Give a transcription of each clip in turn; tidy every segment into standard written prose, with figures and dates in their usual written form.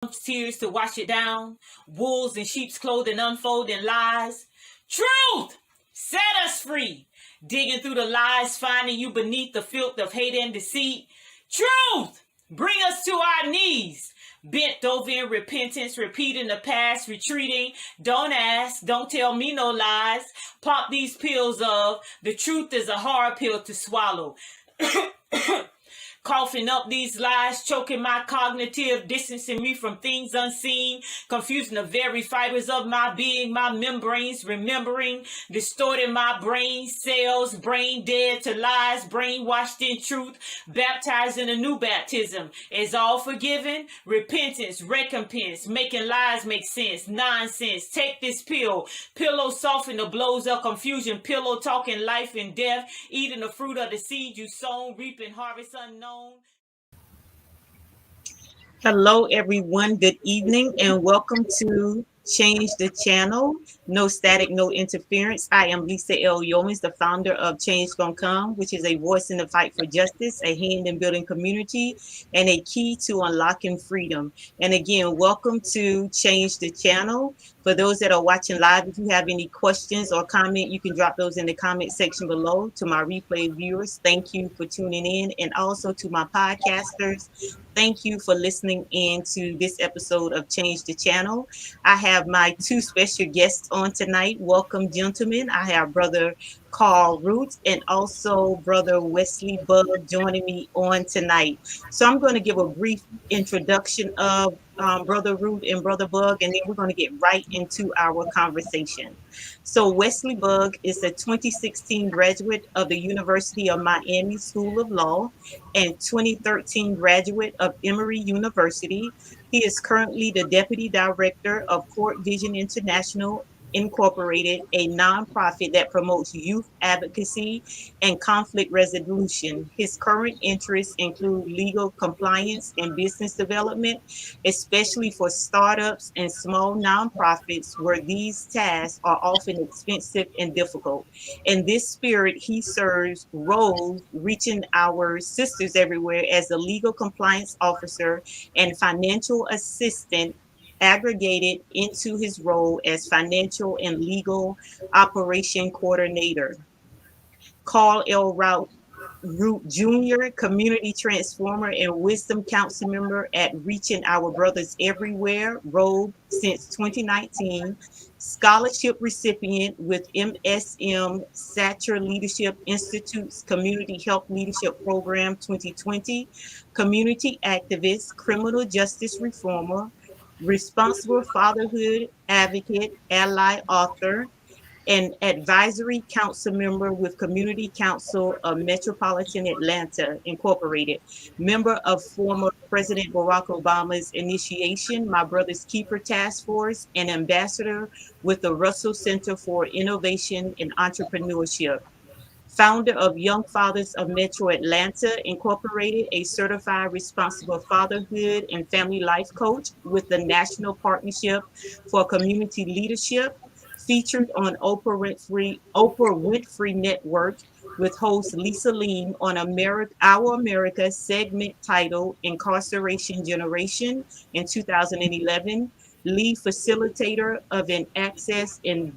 tears to wash it down, wolves in sheep's clothing unfolding lies. Truth, set us free, digging through the lies, finding you beneath the filth of hate and deceit. Truth, bring us to our knees, bent over in repentance, repeating the past, retreating. Don't ask, don't tell me no lies. Pop these pills of the truth is a hard pill to swallow. Coughing up these lies, choking my cognitive, distancing me from things unseen, confusing the very fibers of my being, my membranes, remembering, distorting my brain cells, brain dead to lies, brainwashed in truth, baptized in a new baptism. Is all forgiven? Repentance, recompense, making lies make sense, nonsense. Take this pill, pillow soften the blows of confusion, pillow talking life and death, eating the fruit of the seed you sown, reaping harvest unknown. Hello, everyone. Good evening, and welcome to Change the Channel. No static, no interference. I am Lisa L. Yeomans, the founder of Change Gon' Come, which is a voice in the fight for justice, a hand in building community, and a key to unlocking freedom. And again, welcome to Change the Channel. For those that are watching live, if you have any questions or comment, you can drop those in the comment section below. To my replay viewers, thank you for tuning in. And also to my podcasters, thank you for listening in to this episode of Change the Channel. I have my two special guests on tonight. Welcome, gentlemen. I have Brother Carl Route and also Brother Wesley Bugg joining me on tonight. So I'm going to give a brief introduction of Brother Route and Brother Bugg, and then we're going to get right into our conversation. So Wesley Bugg is a 2016 graduate of the University of Miami School of Law and 2013 graduate of Emory University. He is currently the Deputy Director of Court Vision International Incorporated, a nonprofit that promotes youth advocacy and conflict resolution. His current interests include legal compliance and business development, especially for startups and small nonprofits where these tasks are often expensive and difficult. In this spirit, he serves roles reaching our sisters everywhere as the legal compliance officer and financial assistant, aggregated into his role as financial and legal operation coordinator. Carl Route Jr., community transformer and wisdom council member at Reaching Our Brothers Everywhere, ROBE, since 2019, scholarship recipient with MSM Satcher Leadership Institute's Community Health Leadership Program 2020, community activist, criminal justice reformer, responsible fatherhood advocate, ally author, an advisory council member with Community Council of Metropolitan Atlanta Incorporated, member of former President Barack Obama's initiation, My Brother's Keeper Task Force, and ambassador with the Russell Center for Innovation and Entrepreneurship. Founder of Young Fathers of Metro Atlanta Incorporated, a certified responsible fatherhood and family life coach with the National Partnership for Community Leadership, featured on Oprah Winfrey Network with host Lisa Lean on Our America segment titled Incarceration Generation in 2011, lead facilitator of an access and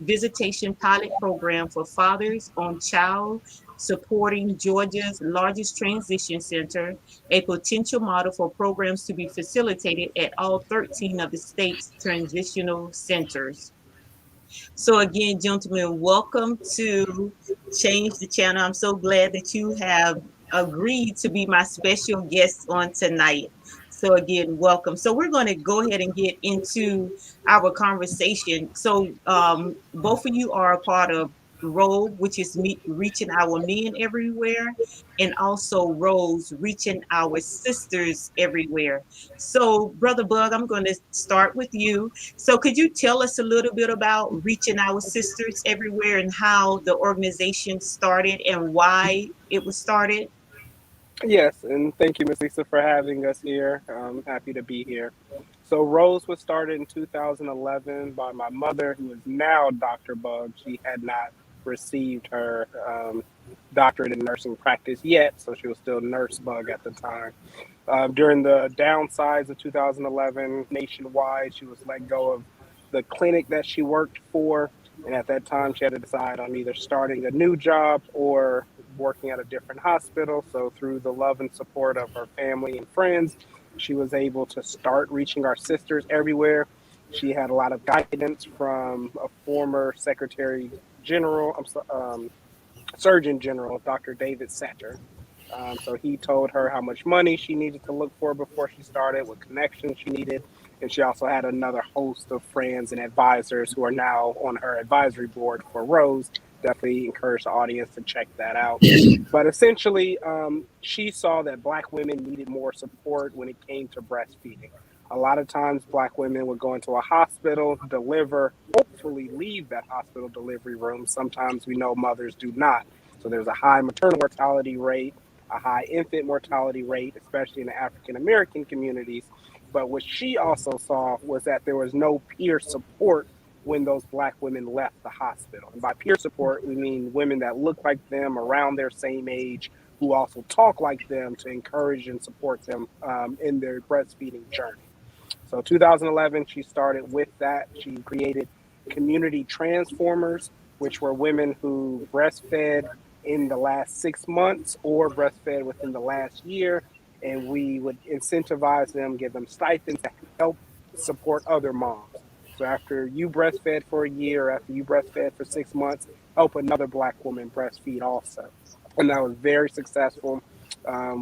visitation pilot program for fathers on child supporting Georgia's largest transition center, a potential model for programs to be facilitated at all 13 of the state's transitional centers. So again, gentlemen, welcome to Change the Channel. I'm so glad that you have agreed to be my special guest on tonight. So again, welcome. So we're going to go ahead and get into our conversation. So both of you are a part of ROBE, which is reaching our men everywhere, and also ROSE, reaching our sisters everywhere. So Brother Bugg, I'm going to start with you. So could you tell us a little bit about Reaching Our Sisters Everywhere and how the organization started and why it was started? Yes, and thank you, Ms. Lisa, for having us here. I'm happy to be here. So Rose was started in 2011 by my mother, who is now Dr. Bugg. She had not received her doctorate in nursing practice yet, so she was still Nurse Bugg at the time. During the downsides of 2011 nationwide, she was let go of the clinic that she worked for. And at that time, she had to decide on either starting a new job or working at a different hospital. So, through the love and support of her family and friends, she was able to start reaching our sisters everywhere. She had a lot of guidance from a former Secretary General, Surgeon General, Dr. David Satter. So he told her how much money she needed to look for before she started, what connections she needed. And she also had another host of friends and advisors who are now on her advisory board for Rose. Definitely encourage the audience to check that out. But essentially, she saw that Black women needed more support when it came to breastfeeding. A lot of times, Black women would go into a hospital, deliver, hopefully leave that hospital delivery room. Sometimes we know mothers do not. So there's a high maternal mortality rate, a high infant mortality rate, especially in the African American communities. But what she also saw was that there was no peer support when those Black women left the hospital. And by peer support, we mean women that look like them, around their same age, who also talk like them to encourage and support them in their breastfeeding journey. So 2011, she started with that. She created community transformers, which were women who breastfed in the last 6 months or breastfed within the last year. And we would incentivize them, give them stipends that help support other moms. So after you breastfed for a year, after you breastfed for 6 months, help another Black woman breastfeed also. And that was very successful.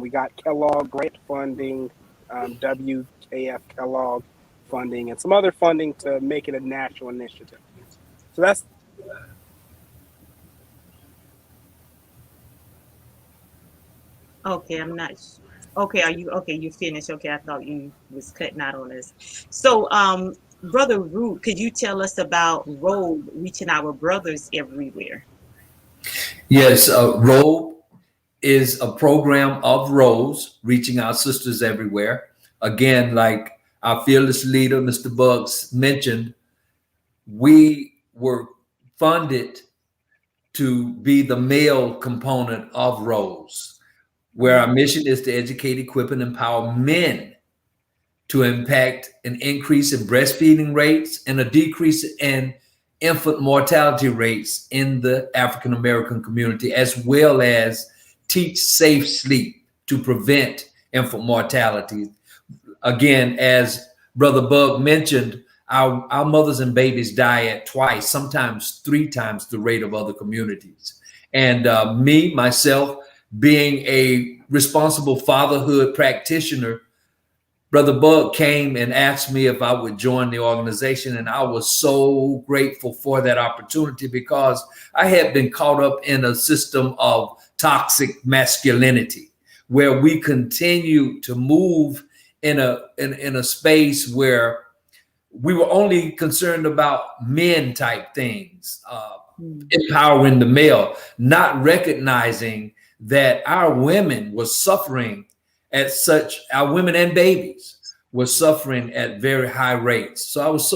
We got Kellogg grant funding, WKF Kellogg funding, and some other funding to make it a national initiative. So that's Okay, I'm not. Okay, are you okay? You finished? Okay, I thought you was cutting out on us. So, Brother Root, could you tell us about ROBE reaching our brothers everywhere? Yes, ROBE is a program of Rose reaching our sisters everywhere. Again, like our fearless leader, Mr. Buggs, mentioned, we were funded to be the male component of Rose, where our mission is to educate, equip, and empower men to impact an increase in breastfeeding rates and a decrease in infant mortality rates in the African American community, as well as teach safe sleep to prevent infant mortality. Again, as Brother Bug mentioned, our mothers and babies die at twice, sometimes 3 times the rate of other communities. And myself, being a responsible fatherhood practitioner, Brother Bug came and asked me if I would join the organization. And I was so grateful for that opportunity because I had been caught up in a system of toxic masculinity where we continue to move in a space where we were only concerned about men type things, empowering the male, not recognizing that our women were suffering our women and babies were suffering at very high rates. So I was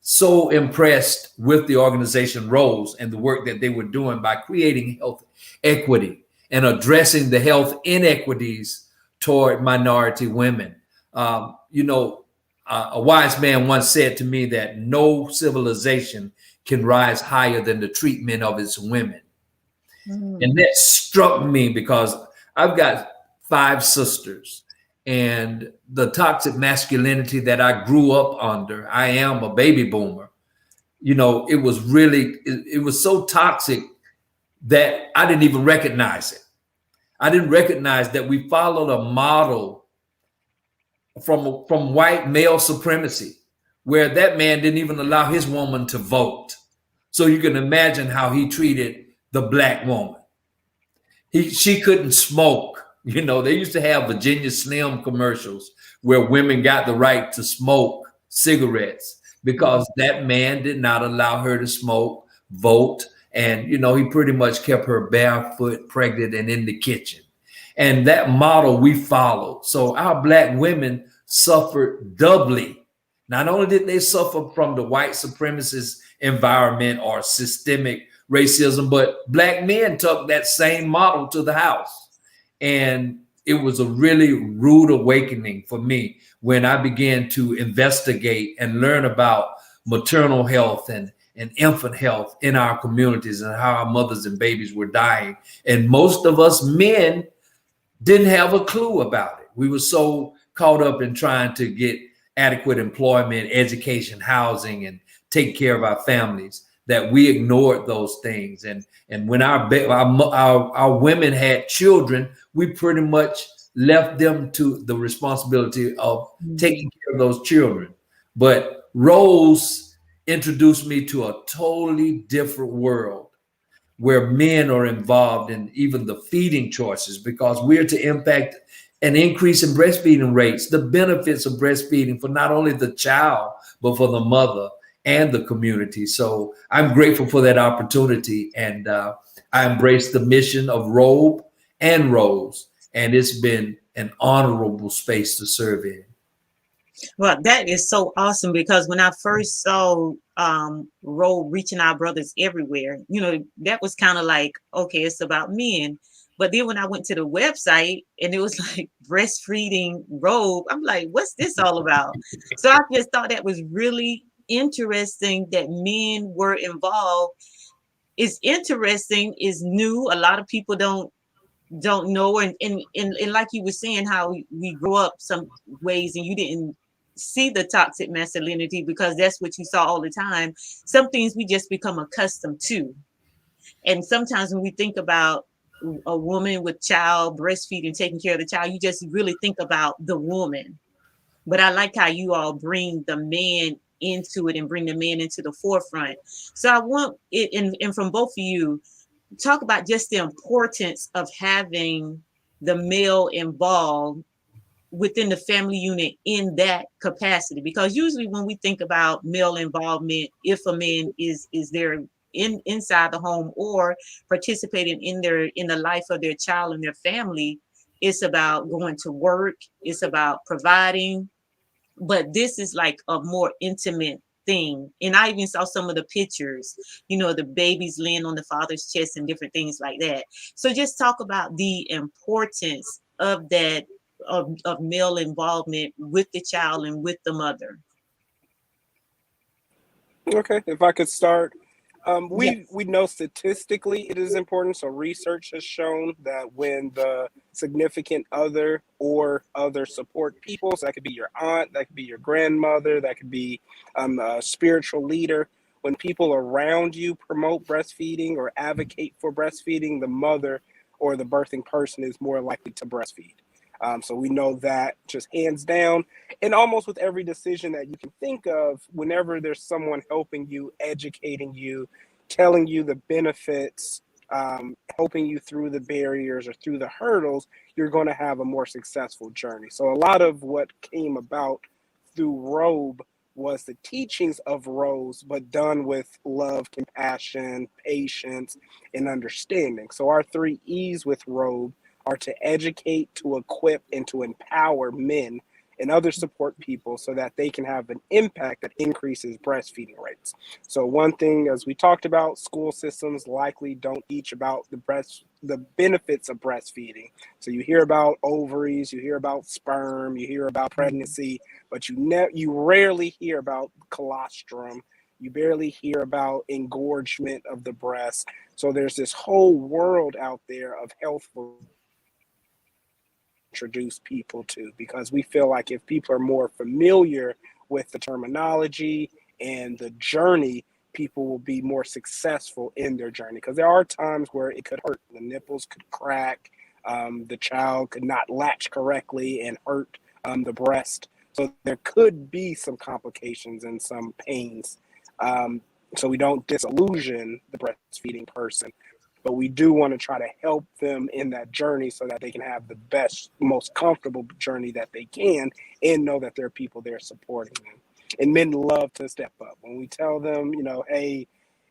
so impressed with the organization Rose and the work that they were doing by creating health equity and addressing the health inequities toward minority women. A wise man once said to me that no civilization can rise higher than the treatment of its women. And that struck me because I've got 5 sisters, and the toxic masculinity that I grew up under, I am a baby boomer. It was so toxic that I didn't even recognize it. I didn't recognize that we followed a model from white male supremacy, where that man didn't even allow his woman to vote. So you can imagine how he treated the Black woman. She couldn't smoke. They used to have Virginia Slim commercials where women got the right to smoke cigarettes because that man did not allow her to smoke, vote, and he pretty much kept her barefoot, pregnant, and in the kitchen. And that model we followed. So our Black women suffered doubly. Not only did they suffer from the white supremacist environment or systemic racism, but Black men took that same model to the house. And it was a really rude awakening for me when I began to investigate and learn about maternal health and infant health in our communities and how our mothers and babies were dying. And most of us men didn't have a clue about it. We were so caught up in trying to get adequate employment, education, housing, and take care of our families that we ignored those things. And when our women had children, we pretty much left them to the responsibility of taking care of those children. But Rose introduced me to a totally different world where men are involved in even the feeding choices, because we're to impact an increase in breastfeeding rates, the benefits of breastfeeding for not only the child, but for the mother and the community. So I'm grateful for that opportunity. And I embrace the mission of ROBE and Rose. And it's been an honorable space to serve in. Well, that is so awesome because when I first saw Roe reaching our brothers everywhere, that was kind of like, okay, it's about men. But then when I went to the website and it was like breastfeeding Roe, I'm like, what's this all about? So I just thought that was really interesting that men were involved. It's interesting, it's new. A lot of people don't know, and like you were saying, how we grew up some ways and you didn't see the toxic masculinity because that's what you saw all the time. Some things we just become accustomed to, and sometimes when we think about a woman with child breastfeeding, taking care of the child, you just really think about the woman. But I like how you all bring the man into it and bring the man into the forefront. So I want it, and from both of you, talk about just the importance of having the male involved within the family unit in that capacity, because usually when we think about male involvement, if a man is there inside the home or participating in the life of their child and their family, it's about going to work, it's about providing. But this is like a more intimate thing. And I even saw some of the pictures, the babies laying on the father's chest and different things like that. So just talk about the importance of that, of male involvement with the child and with the mother. Okay, if I could start. We Yes. know statistically it is important. So research has shown that when the significant other or other support people, so that could be your aunt, that could be your grandmother, that could be a spiritual leader, when people around you promote breastfeeding or advocate for breastfeeding, the mother or the birthing person is more likely to breastfeed. So we know that just hands down. And almost with every decision that you can think of, whenever there's someone helping you, educating you, telling you the benefits, helping you through the barriers or through the hurdles, you're going to have a more successful journey. So a lot of what came about through ROBE was the teachings of Rose, but done with love, compassion, patience, and understanding. So our 3 E's with ROBE are to educate, to equip, and to empower men and other support people so that they can have an impact that increases breastfeeding rates. So one thing, as we talked about, school systems likely don't teach about the benefits of breastfeeding. So you hear about ovaries, you hear about sperm, you hear about pregnancy, but you rarely hear about colostrum. You barely hear about engorgement of the breast. So there's this whole world out there of health introduce people to, because we feel like if people are more familiar with the terminology and the journey, people will be more successful in their journey. Because there are times where it could hurt. The nipples could crack, the child could not latch correctly and hurt the breast. So there could be some complications and some pains. So we don't disillusion the breastfeeding person, but we do want to try to help them in that journey so that they can have the best, most comfortable journey that they can, and know that there are people there supporting them. And men love to step up. When we tell them, hey,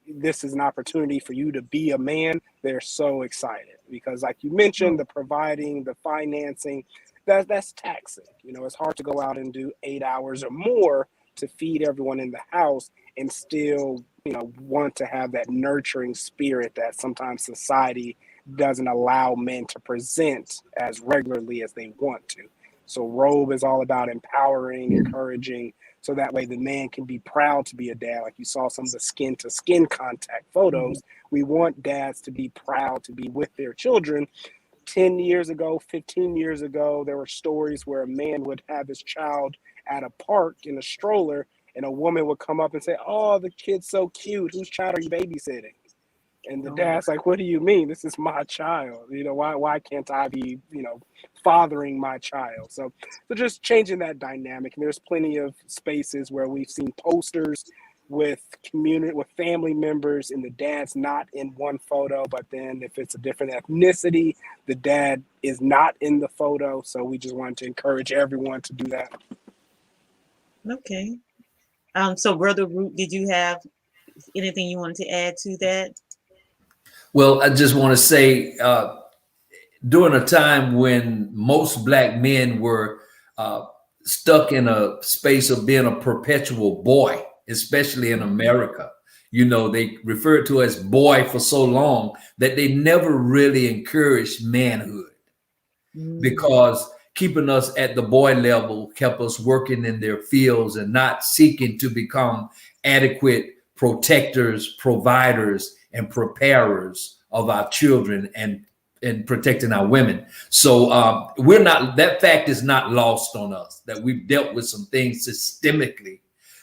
this is an opportunity for you to be a man, they're so excited because, like you mentioned, the providing, the financing, that's taxing. It's hard to go out and do 8 hours or more to feed everyone in the house and still want to have that nurturing spirit that sometimes society doesn't allow men to present as regularly as they want to. So ROBE is all about empowering, encouraging, so that way the man can be proud to be a dad. Like you saw some of the skin to skin contact Mhm. photos. We want dads to be proud to be with their children. 10 years ago, 15 years ago, there were stories where a man would have his child at a park in a stroller, and a woman would come up and say, "Oh, the kid's so cute. Whose child are you babysitting?" And the Oh my. dad's like, "What do you mean? This is my child. Why can't I be, fathering my child?" So just changing that dynamic. And there's plenty of spaces where we've seen posters with family members, and the dad's not in one photo, but then if it's a different ethnicity, the dad is not in the photo. So we just wanted to encourage everyone to do that. Okay. So Brother Root, did you have anything you wanted to add to that? Well, I just want to say, during a time when most black men were uh, stuck in a space of being a perpetual boy, especially in America. You know, they referred to as boy for so long that they never really encouraged manhood, Mm. because keeping us at the boy level kept us working in their fields and not seeking to become adequate protectors, providers, and preparers of our children and protecting our women. So we're not, that fact is not lost on us, that we've dealt with some things systemically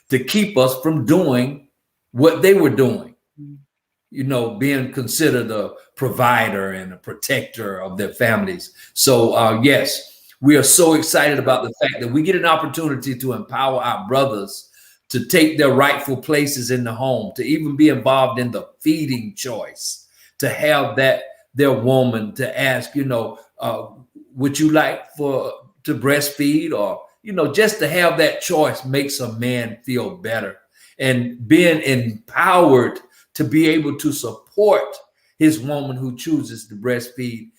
to keep us from doing what they were doing, you know, being considered a provider and a protector of their families. So, yes, we are so excited about the fact that we get an opportunity to empower our brothers to take their rightful places in the home, to even be involved in the feeding choice, to have that their woman to ask, would you like to breastfeed, or just to have that choice makes a man feel better, and being empowered to be able to support his woman who chooses to breastfeed.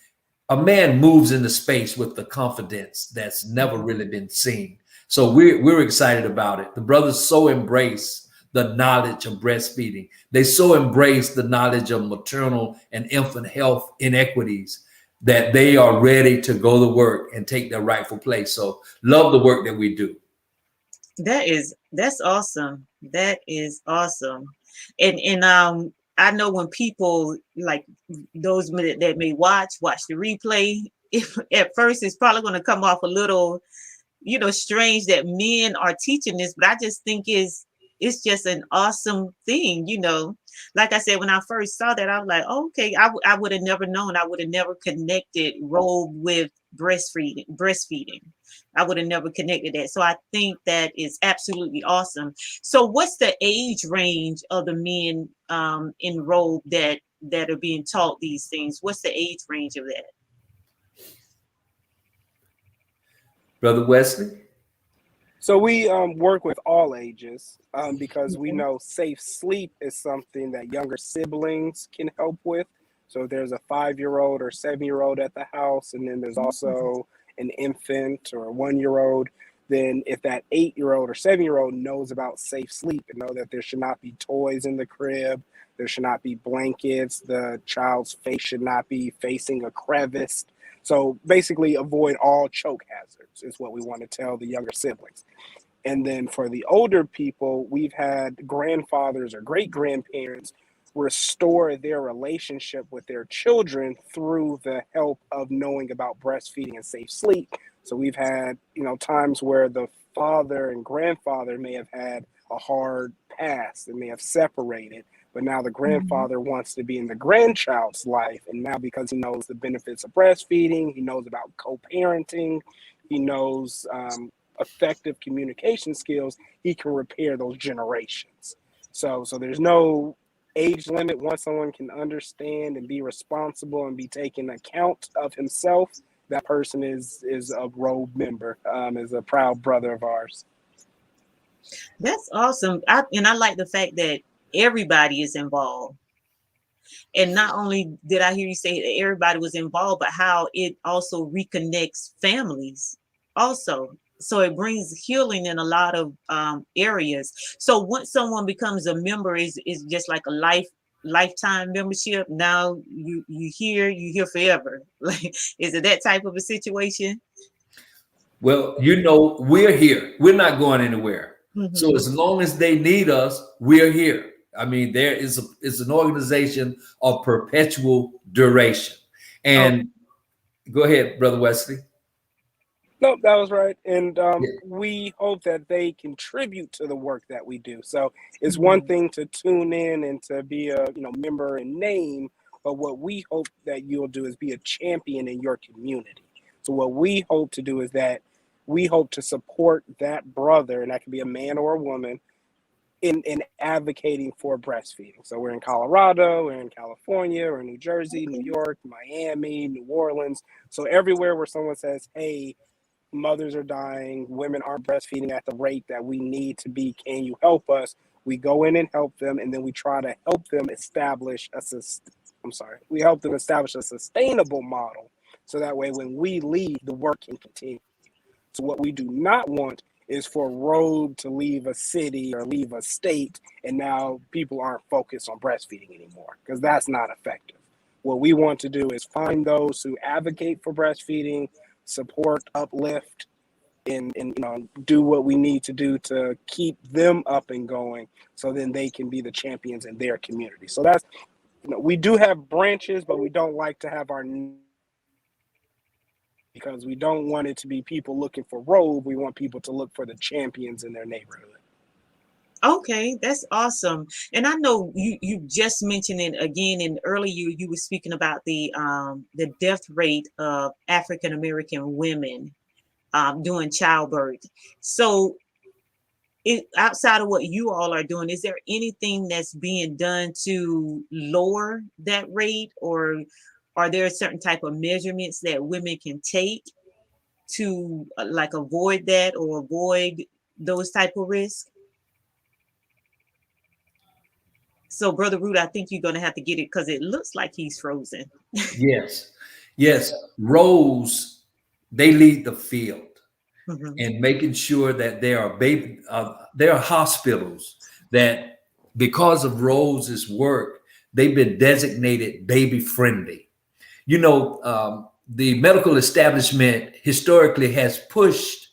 A man moves into space with the confidence that's never really been seen. So we're excited about it. The brothers so embrace the knowledge of breastfeeding. They so embrace the knowledge of maternal and infant health inequities that they are ready to go to work and take their rightful place. So love the work that we do. That's awesome. That is awesome. And I know when people like those that may watch the replay, if at first it's probably going to come off a little, strange that men are teaching this, but I just think it's just an awesome thing, Like I said, when I first saw that, I was like, oh, okay, I would have never known. I would have never connected ROBE with breastfeeding. I would have never connected that. So I think that is absolutely awesome. So what's the age range of the men in ROBE that are being taught these things? What's the age range of that? Brother Wesley? So we work with all ages because we Okay. know safe sleep is something that younger siblings can help with. So there's a 5-year-old or 7-year-old at the house, and then there's also an infant or a 1-year-old. Then if that 8-year-old or 7-year-old knows about safe sleep and know that there should not be toys in the crib, there should not be blankets, the child's face should not be facing a crevice. So basically avoid all choke hazards is what we want to tell the younger siblings. And then for the older people, we've had grandfathers or great grandparents restore their relationship with their children through the help of knowing about breastfeeding and safe sleep. So we've had, times where the father and grandfather may have had a hard past and may have separated, but now the Mhm. grandfather wants to be in the grandchild's life. And now, because he knows the benefits of breastfeeding, he knows about co-parenting, he knows effective communication skills, he can repair those generations. So there's no age limit. Once someone can understand and be responsible and be taking account of himself, that person is a ROBE member, is a proud brother of ours. That's awesome. And I like the fact that everybody is involved. And not only did I hear you say that everybody was involved, but how it also reconnects families also. So it brings healing in a lot of areas. So once someone becomes a member, is just like a life. lifetime membership. Now you here forever. Like, is it that type of a situation? Well, you know, we're here. We're not going anywhere. So Hmm. as long as they need us, we're here. I mean, it's an organization of perpetual duration. Oh. And go ahead, Brother Wesley. Nope, that was right. And Yeah. we hope that they contribute to the work that we do. So it's one Mhm. thing to tune in and to be a member in name, but what we hope that you'll do is be a champion in your community. So what we hope to do is that we hope to support that brother, and that can be a man or a woman, in advocating for breastfeeding. So we're in Colorado, we're in California, we're in New Jersey, New Okay. York, Miami, New Orleans. So everywhere where someone says, hey, mothers are dying, women aren't breastfeeding at the rate that we need to be, can you help us? We go in and help them, and then we try to help them establish we help them establish a sustainable model, so that way when we leave, the work can continue. So what we do not want is for ROBE to leave a city or leave a state, and now people aren't focused on breastfeeding anymore, because that's not effective. What we want to do is find those who advocate for breastfeeding, support, uplift, and do what we need to do to keep them up and going, so then they can be the champions in their community. So that's, we do have branches, but we don't like to have our, because we don't want it to be people looking for ROBE. We want people to look for the champions in their neighborhood. Okay, that's awesome. And I know you just mentioned it again, and earlier you were speaking about the death rate of African American women during childbirth. So, outside of what you all are doing, is there anything that's being done to lower that rate, or are there certain type of measurements that women can take to like avoid that or avoid those type of risks? So, Brother Root, I think you're going to have to get it because it looks like he's frozen. Yes. Yes. Roles, they lead the field Mhm. in making sure that there are hospitals that, because of Rose's work, they've been designated baby friendly. You know, the medical establishment historically has pushed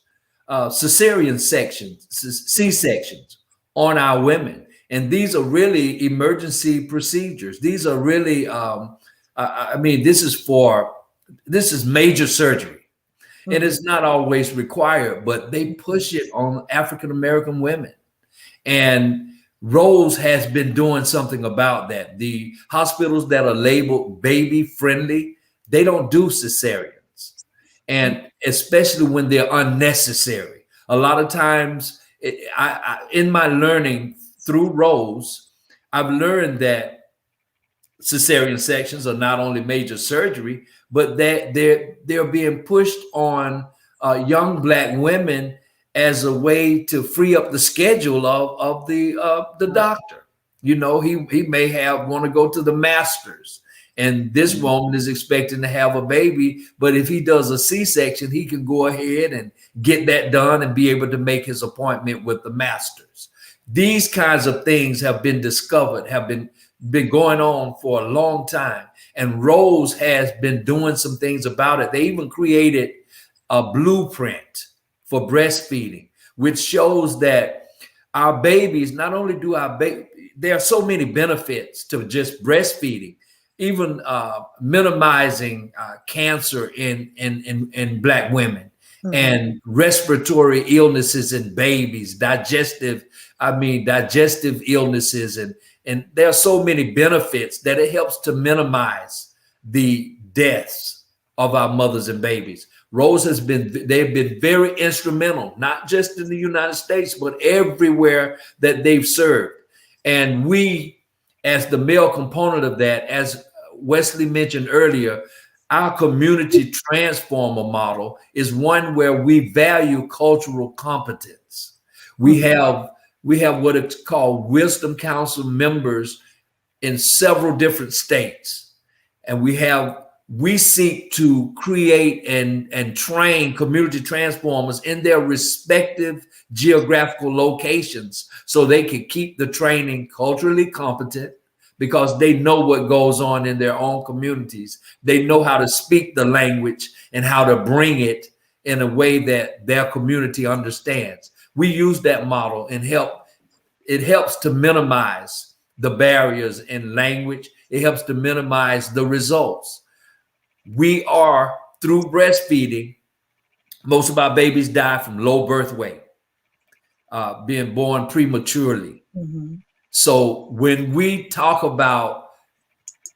cesarean sections, C-sections on our women. And these are really emergency procedures. These are really, I mean, this is major surgery. And Mhm. it's not always required, but they push it on African American women. And Rose has been doing something about that. The hospitals that are labeled baby friendly, they don't do cesareans. And especially when they're unnecessary. A lot of times, in my learning through Rose, I've learned that cesarean sections are not only major surgery, but that they're being pushed on young Black women as a way to free up the schedule of the doctor. You know, he may have want to go to the masters, and this woman is expecting to have a baby, but if he does a C-section, he can go ahead and get that done and be able to make his appointment with the masters. These kinds of things have been discovered, have been going on for a long time. And Rose has been doing some things about it. They even created a blueprint for breastfeeding, which shows that our babies, not only do our baby, there are so many benefits to just breastfeeding, even minimizing cancer in Black women, Mhm. and respiratory illnesses in babies, digestive illnesses, and there are so many benefits that it helps to minimize the deaths of our mothers and babies. Rose they've been very instrumental, not just in the United States, but everywhere that they've served. And we, as the male component of that, as Wesley mentioned earlier, our community transformer model is one where we value cultural competence. We Mhm. have what it's called Wisdom Council members in several different states. And we seek to create and train community transformers in their respective geographical locations so they can keep the training culturally competent, because they know what goes on in their own communities. They know how to speak the language and how to bring it in a way that their community understands. We use that model and it helps to minimize the barriers in language. It helps to minimize the results. We are, through breastfeeding, most of our babies die from low birth weight, being born prematurely. Mm-hmm. So when we talk about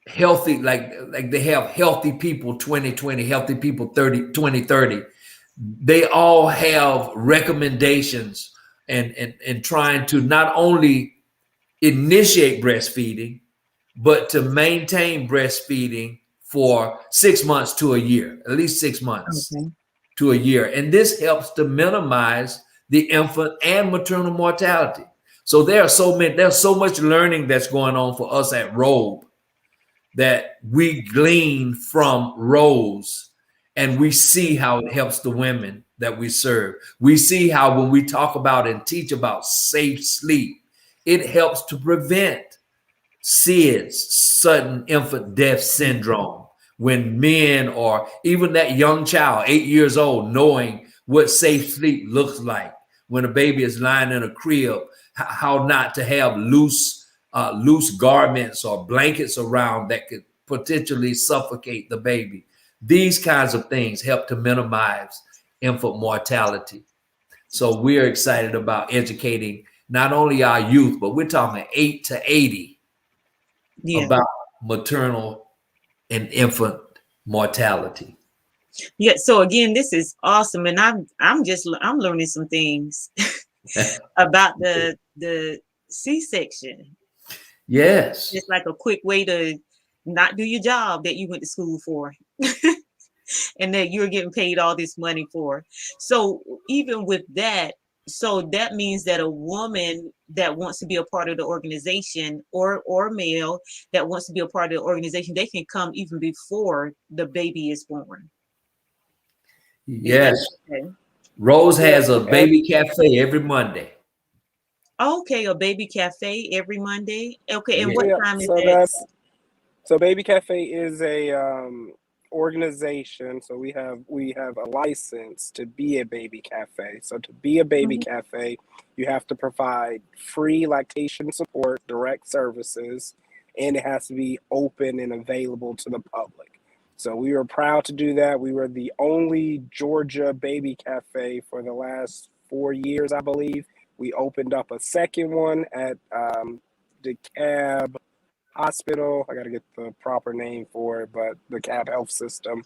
healthy, like they have healthy people 2020, healthy people 2030, they all have recommendations and trying to not only initiate breastfeeding, but to maintain breastfeeding for 6 months to a year, at least 6 months Okay. to a year. And this helps to minimize the infant and maternal mortality. So there's so much learning that's going on for us at ROBE that we glean from Rose, and we see how it helps the women that we serve. We see how when we talk about and teach about safe sleep, it helps to prevent SIDS, sudden infant death syndrome, when men or even that young child, 8 years old, knowing what safe sleep looks like when a baby is lying in a crib, how not to have loose garments or blankets around that could potentially suffocate the baby. These kinds of things help to minimize infant mortality. So we're excited about educating not only our youth, but we're talking 8 to 80 Yeah. about maternal and infant mortality. Yeah. So again, this is awesome, and I'm learning some things about the C-section. Yes. It's like a quick way to not do your job that you went to school for. And that you're getting paid all this money for. So even with that, so that means that a woman that wants to be a part of the organization, or male that wants to be a part of the organization, they can come even before the baby is born. Yes. Okay. Rose has a baby cafe every Monday. Okay, a baby cafe every Monday. Okay, and Yeah. what Yeah, time is so that? so Baby Cafe is a organization. So we have a license to be a baby cafe. So to be a baby Mhm. cafe, you have to provide free lactation support, direct services, and it has to be open and available to the public. So we were proud to do that. We were the only Georgia baby cafe for the last 4 years, I believe. We opened up a second one at DeKalb Hospital. I got to get the proper name for it, but the CAB Health System.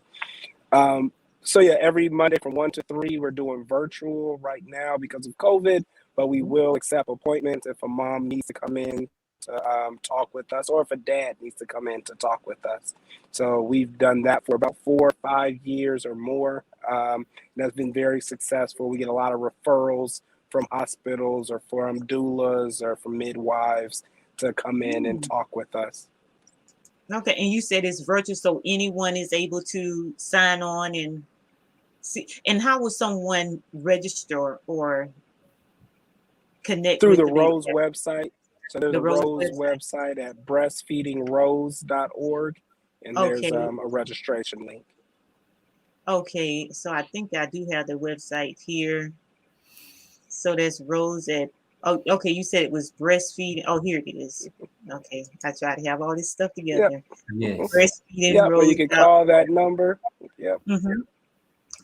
So yeah, every Monday from 1 to 3, we're doing virtual right now because of COVID, but we will accept appointments if a mom needs to come in to talk with us, or if a dad needs to come in to talk with us. So we've done that for about 4 or 5 years or more. And that's been very successful. We get a lot of referrals from hospitals or from doulas or from midwives to come in and talk with us. Okay, and you said it's virtual, so anyone is able to sign on and see. And how will someone register or connect Through with the the baby? Rose website. So there's The a Rose Rose website. website at breastfeedingrose.org, and there's Okay, a registration link. okay. So I think I do have the website here. So there's Rose at. Oh, okay. You said it was breastfeeding. Oh, here it is. Okay, I try to have all this stuff Yep. together. Yes. Breastfeeding Yep. Or you Rose. can call that number. Yep. Mm-hmm.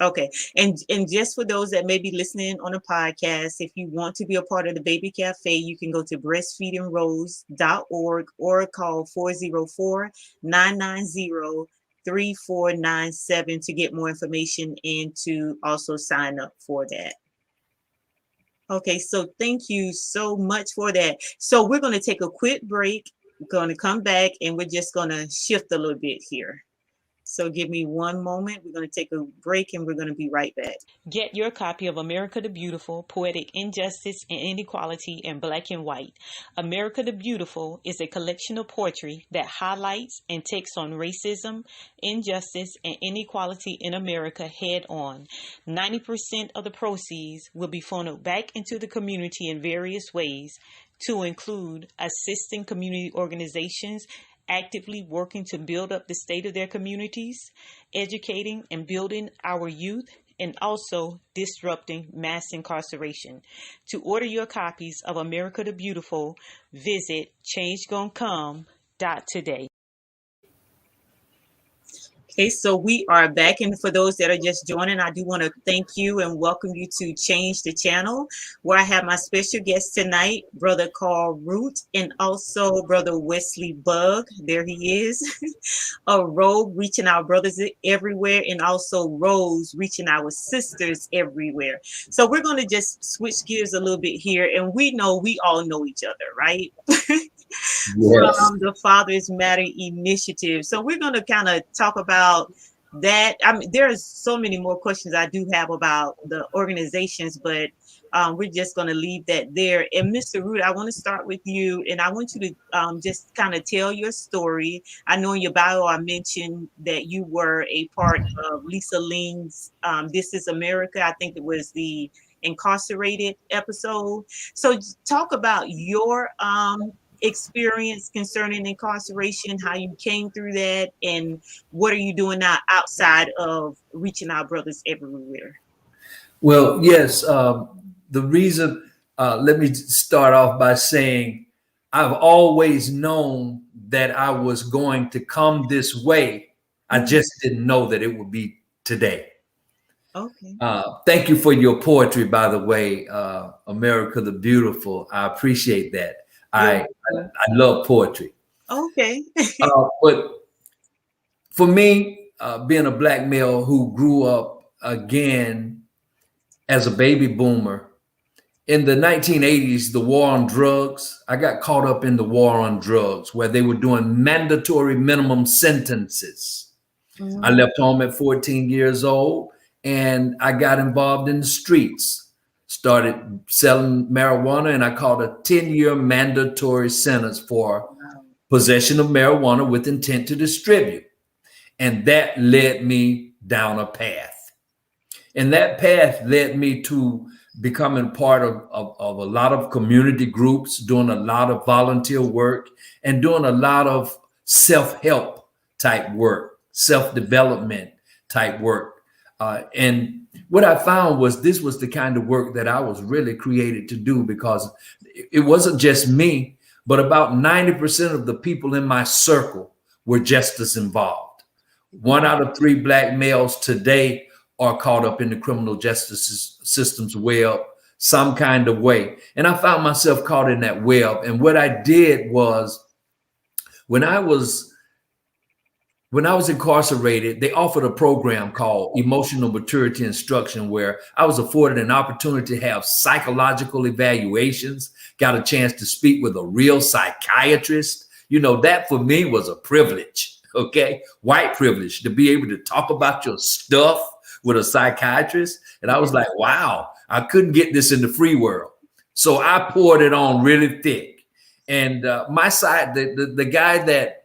Okay, and just for those that may be listening on a podcast, if you want to be a part of the Baby Cafe, you can go to breastfeedingrose.org or call 404-990-3497 to get more information and to also sign up for that. Okay, so thank you so much for that. So we're going to take a quick break. We're going to come back and we're just going to shift a little bit here. So give me one moment. We're going to take a break and we're going to be right back. Get your copy of America the Beautiful, Poetic Injustice and Inequality in Black and White. America the Beautiful is a collection of poetry that highlights and takes on racism, injustice, and inequality in America head on. 90% of the proceeds will be funneled back into the community in various ways to include assisting community organizations actively working to build up the state of their communities, educating and building our youth, and also disrupting mass incarceration. To order your copies of America the Beautiful, visit changegonecome.today. Okay, so we are back, and for those that are just joining, I do want to thank you and welcome you to Change the Channel, where I have my special guest tonight, Brother Carl Route, and also Brother Wesley Bugg. There he is. A ROBE, reaching our brothers everywhere, and also Rose, reaching our sisters everywhere. So we're going to just switch gears a little bit here, and we know we all know each other, right? Yes. From the Fathers Matter Initiative. So we're going to kind of talk about that. I mean, there's so many more questions I do have about the organizations, but we're just going to leave that there. And Mr. Root, I want to start with you, and I want you to just kind of tell your story. I know in your bio I mentioned that you were a part of Lisa Ling's This Is America. I think it was the incarcerated episode. So talk about your experience concerning incarceration, how you came through that, and what are you doing now outside of reaching our brothers everywhere? Well, yes. The reason, let me start off by saying I've always known that I was going to come this way. I just didn't know that it would be today. Okay. Thank you for your poetry, by the way, America the Beautiful. I appreciate that. I love poetry. Okay. But for me, being a Black male who grew up again as a baby boomer, in the 1980s, the war on drugs, I got caught up in the war on drugs where they were doing mandatory minimum sentences. I left home at 14 years old and I got involved in the streets. Started selling marijuana, and I caught a 10-year mandatory sentence for possession of marijuana with intent to distribute. And that led me down a path. And that path led me to becoming part of a lot of community groups, doing a lot of volunteer work, and doing a lot of self-help type work, self-development type work. And what I found was this was the kind of work that I was really created to do, because it wasn't just me, but about 90% of the people in my circle were just as involved. 1 out of 3 Black males today are caught up in the criminal justice system's web some kind of way. And I found myself caught in that web. And what I did was, when I was incarcerated, they offered a program called Emotional Maturity Instruction, where I was afforded an opportunity to have psychological evaluations, got a chance to speak with a real psychiatrist. You know, that for me was a privilege, okay? White privilege, to be able to talk about your stuff with a psychiatrist. And I was like, wow, I couldn't get this in the free world. So I poured it on really thick. And my side, the guy that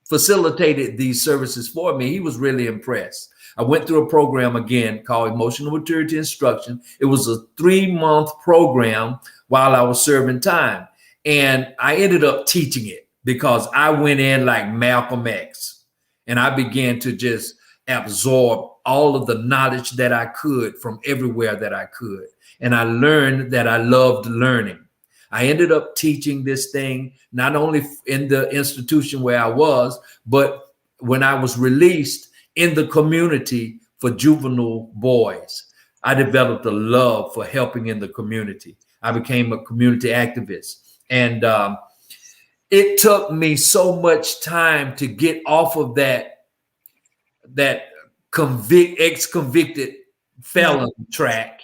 facilitated these services for me, he was really impressed. I went through a program again called Emotional Maturity Instruction. It was a 3-month program while I was serving time. And I ended up teaching it because I went in like Malcolm X, and I began to just absorb all of the knowledge that I could from everywhere that I could. And I learned that I loved learning. I ended up teaching this thing, not only in the institution where I was, but when I was released in the community for juvenile boys. I developed a love for helping in the community. I became a community activist. And it took me so much time to get off of that ex-convicted felon track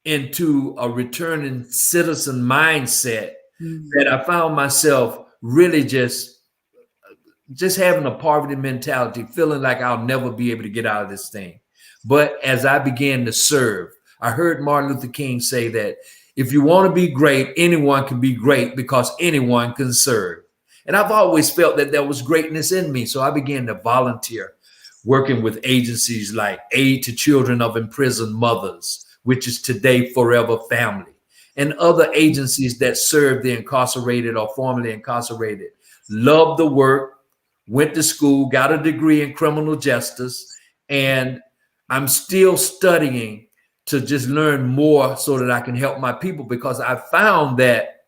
into a returning citizen mindset, that I found myself really just having a poverty mentality, feeling like I'll never be able to get out of this thing. But as I began to serve, I heard Martin Luther King say that if you want to be great, anyone can be great because anyone can serve. And I've always felt that there was greatness in me. So I began to volunteer, working with agencies like Aid to Children of Imprisoned Mothers, which is today Forever Family. and other agencies that serve the incarcerated or formerly incarcerated. Loved the work, went to school, got a degree in criminal justice, and I'm still studying to just learn more so that I can help my people, because I found that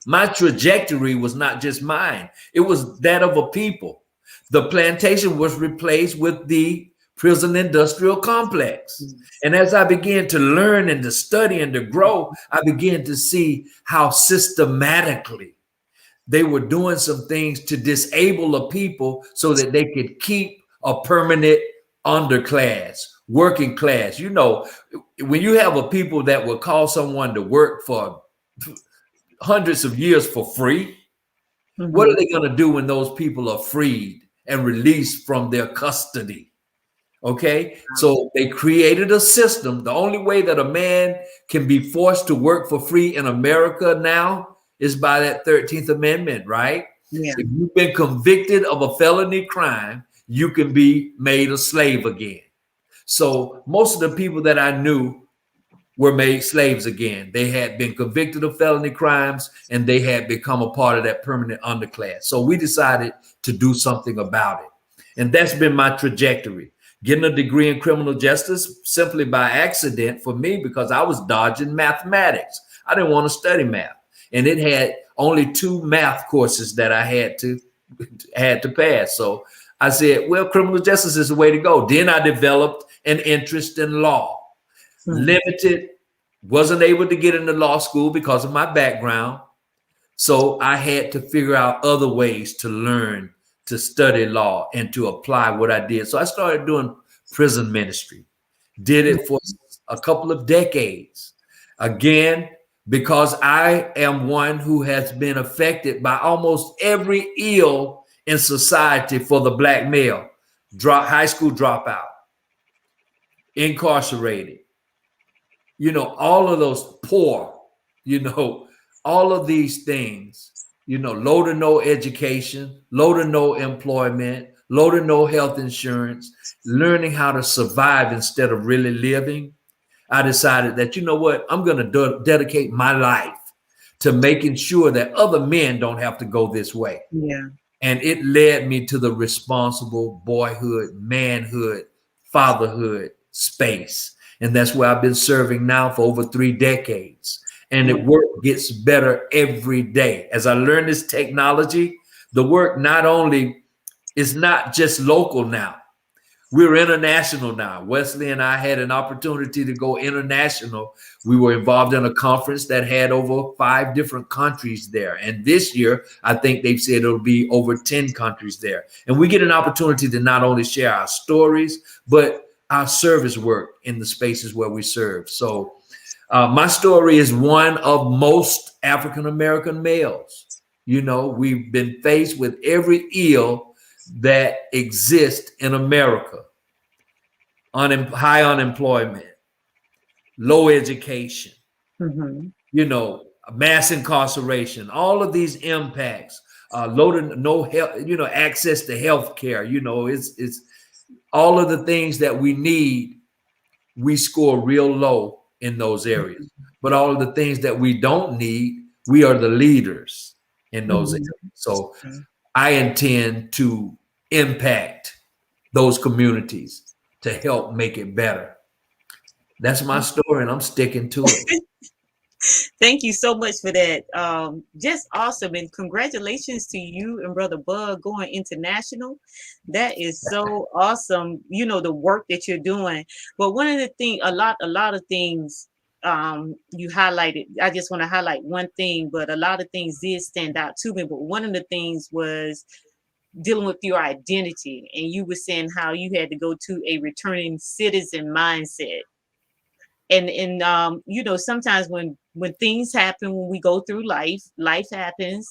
my trajectory was not just mine, it was that of a people. The plantation was replaced with the prison industrial complex. And as I began to learn and to study and to grow, I began to see how systematically they were doing some things to disable a people so that they could keep a permanent underclass, working class. You know, when you have a people that will call someone to work for hundreds of years for free, what are they going to do when those people are freed and released from their custody? Okay, so they created a system. The only way that a man can be forced to work for free in America now is by that 13th Amendment, right? Yeah. If you've been convicted of a felony crime, you can be made a slave again. So most of the people that I knew were made slaves again. They had been convicted of felony crimes and they had become a part of that permanent underclass. So we decided to do something about it. And that's been my trajectory. Getting a degree in criminal justice simply by accident for me, because I was dodging mathematics. I didn't want to study math. And it had only 2 math courses that I had to pass. So I said, well, criminal justice is the way to go. Then I developed an interest in law. Limited, wasn't able to get into law school because of my background. So I had to figure out other ways to learn, to study law, and to apply what I did. So I started doing prison ministry, did it for a couple of decades. Again, because I am one who has been affected by almost every ill in society for the Black male: high school dropout, incarcerated, you know, all of those poor, you know, all of these things, you know, low to no education, low to no employment, low to no health insurance, learning how to survive instead of really living. I decided that, you know what, I'm going to dedicate my life to making sure that other men don't have to go this way. Yeah. And it led me to the responsible boyhood, manhood, fatherhood space. And that's where I've been serving now for over 3 decades. And the work gets better every day. As I learn this technology, the work not only is not just local now, we're international now. Wesley and I had an opportunity to go international. We were involved in a conference that had over 5 different countries there. And this year, I think they've said it'll be over 10 countries there. And we get an opportunity to not only share our stories, but our service work in the spaces where we serve. So my story is one of most African-American males. You know, we've been faced with every ill that exists in America. High unemployment, low education, you know, mass incarceration, all of these impacts, low to no health, you know, access to health care, you know, it's all of the things that we need, we score real low in those areas. But all of the things that we don't need, we are the leaders in those areas. So I intend to impact those communities to help make it better. That's my story, and I'm sticking to it. Thank you so much for that. Just awesome. And congratulations to you and Brother Bug going international. That is so awesome. You know, the work that you're doing. But one of the things, a lot of things you highlighted. I just want to highlight one thing, but a lot of things did stand out to me. But one of the things was dealing with your identity. And you were saying how you had to go to a returning citizen mindset. And you know, sometimes when things happen, when we go through life happens,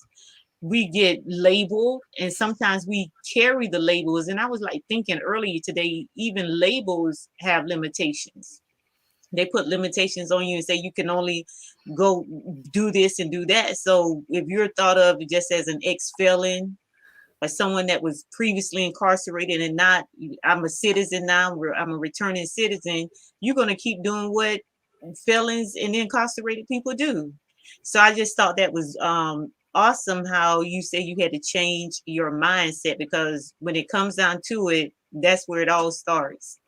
we get labeled, and sometimes we carry the labels. And I was like thinking earlier today, even labels have limitations. They put limitations on you and say you can only go do this and do that. So if you're thought of just as an ex-felon or someone that was previously incarcerated and not, I'm a citizen now, I'm a returning citizen, you're going to keep doing what felons and incarcerated people do. So I just thought that was awesome how you said you had to change your mindset, because when it comes down to it, that's where it all starts.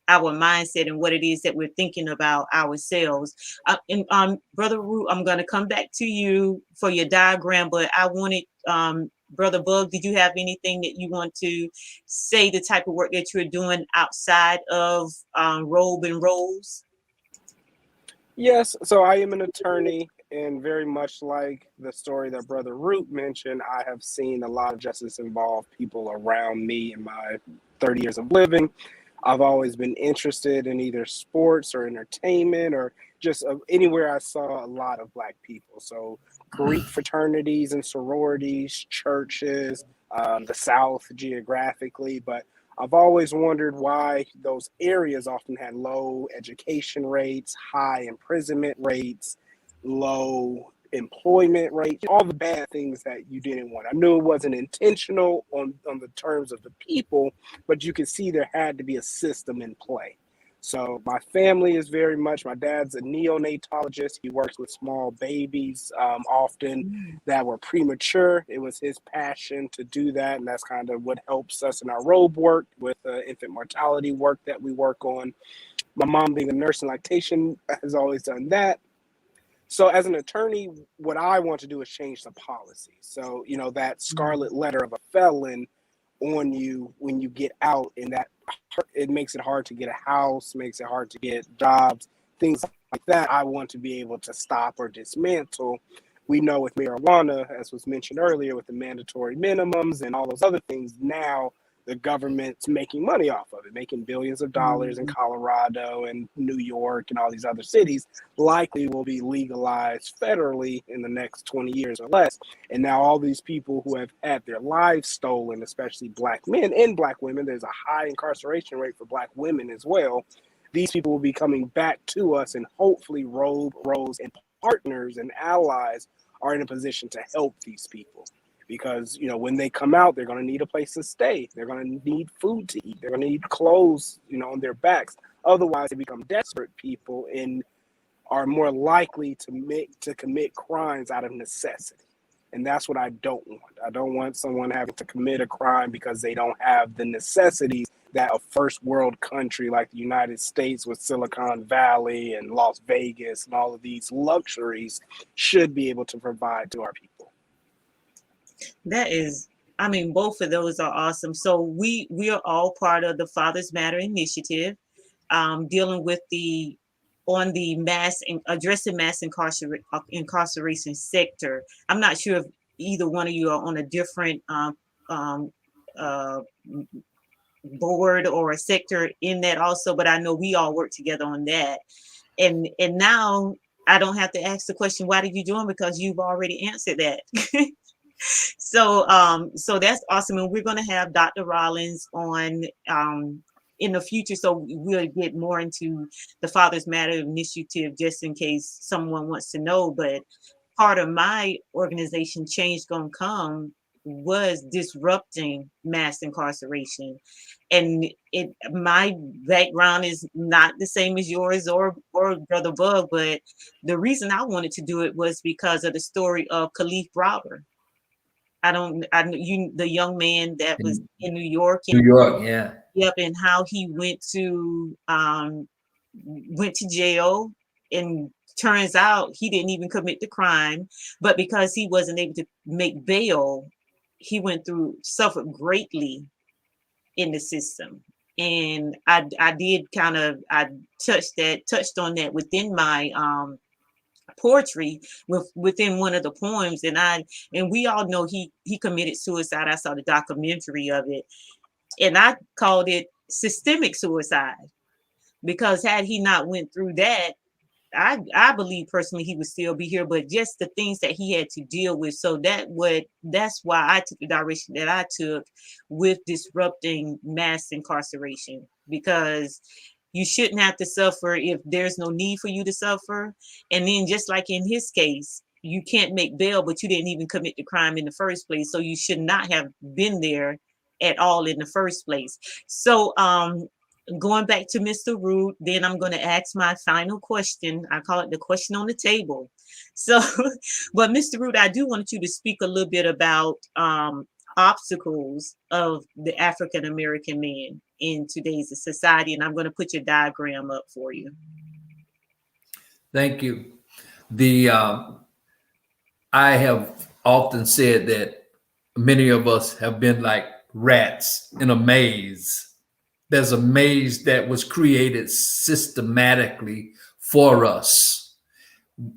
Our mindset and what it is that we're thinking about ourselves. And Brother Root, I'm going to come back to you for your diagram, but I wanted, Brother Bug, did you have anything that you want to say, the type of work that you're doing outside of Robe and Rose? Yes, so I am an attorney, and very much like the story that Brother Root mentioned, I have seen a lot of justice involved people around me in my 30 years of living. I've always been interested in either sports or entertainment or just anywhere I saw a lot of Black people. So Greek fraternities and sororities, churches, the South geographically, but I've always wondered why those areas often had low education rates, high imprisonment rates, low employment rates, all the bad things that you didn't want. I knew it wasn't intentional on the terms of the people, but you could see there had to be a system in play. So my family is very much, my dad's a neonatologist. He works with small babies often that were premature. It was his passion to do that, and that's kind of what helps us in our robe work with infant mortality work that we work on. My mom, being a nurse and lactation, has always done that. So as an attorney, what I want to do is change the policy. So, that scarlet letter of a felon on you when you get out, and that it makes it hard to get a house, makes it hard to get jobs, things like that. I want to be able to stop or dismantle. We know with marijuana, as was mentioned earlier, with the mandatory minimums and all those other things, now the government's making money off of it, making billions of dollars in Colorado and New York and all these other cities, likely will be legalized federally in the next 20 years or less. And now all these people who have had their lives stolen, especially Black men and Black women, there's a high incarceration rate for Black women as well. These people will be coming back to us, and hopefully Robe, Rose, and partners and allies are in a position to help these people. Because, when they come out, they're going to need a place to stay. They're going to need food to eat. They're going to need clothes, on their backs. Otherwise, they become desperate people and are more likely to commit crimes out of necessity. And that's what I don't want. I don't want someone having to commit a crime because they don't have the necessities that a first world country like the United States with Silicon Valley and Las Vegas and all of these luxuries should be able to provide to our people. That is, I mean, both of those are awesome. So we are all part of the Fathers Matter initiative, dealing with on the addressing mass incarceration sector. I'm not sure if either one of you are on a different uh, board or a sector in that also, but I know we all work together on that. And now I don't have to ask the question, why did you join? Because you've already answered that. So that's awesome. And we're going to have Dr. Rollins on in the future. So we'll get more into the Fathers Matter initiative just in case someone wants to know. But part of my organization, Change Gonna Come, was disrupting mass incarceration. And my background is not the same as yours or Brother Bug, but the reason I wanted to do it was because of the story of Khalif Browder. The young man that was in New York, New York, yeah. yep, and how he went to jail, and turns out he didn't even commit the crime, but because he wasn't able to make bail, he suffered greatly in the system. And I did I touched on that within my poetry within one of the poems, and we all know he committed suicide. I saw the documentary of it, and I called it systemic suicide, because had he not went through that, I believe personally he would still be here, but just the things that he had to deal with. So that's why I took the direction that I took with disrupting mass incarceration, because you shouldn't have to suffer if there's no need for you to suffer. And then just like in his case, you can't make bail, but you didn't even commit the crime in the first place. So you should not have been there at all in the first place. So going back to Mr. Root, then I'm going to ask my final question. I call it the question on the table. So, but Mr. Root, I do want you to speak a little bit about obstacles of the African American man in today's society, and I'm going to put your diagram up for you. Thank you. The I have often said that many of us have been like rats in a maze. There's a maze that was created systematically for us.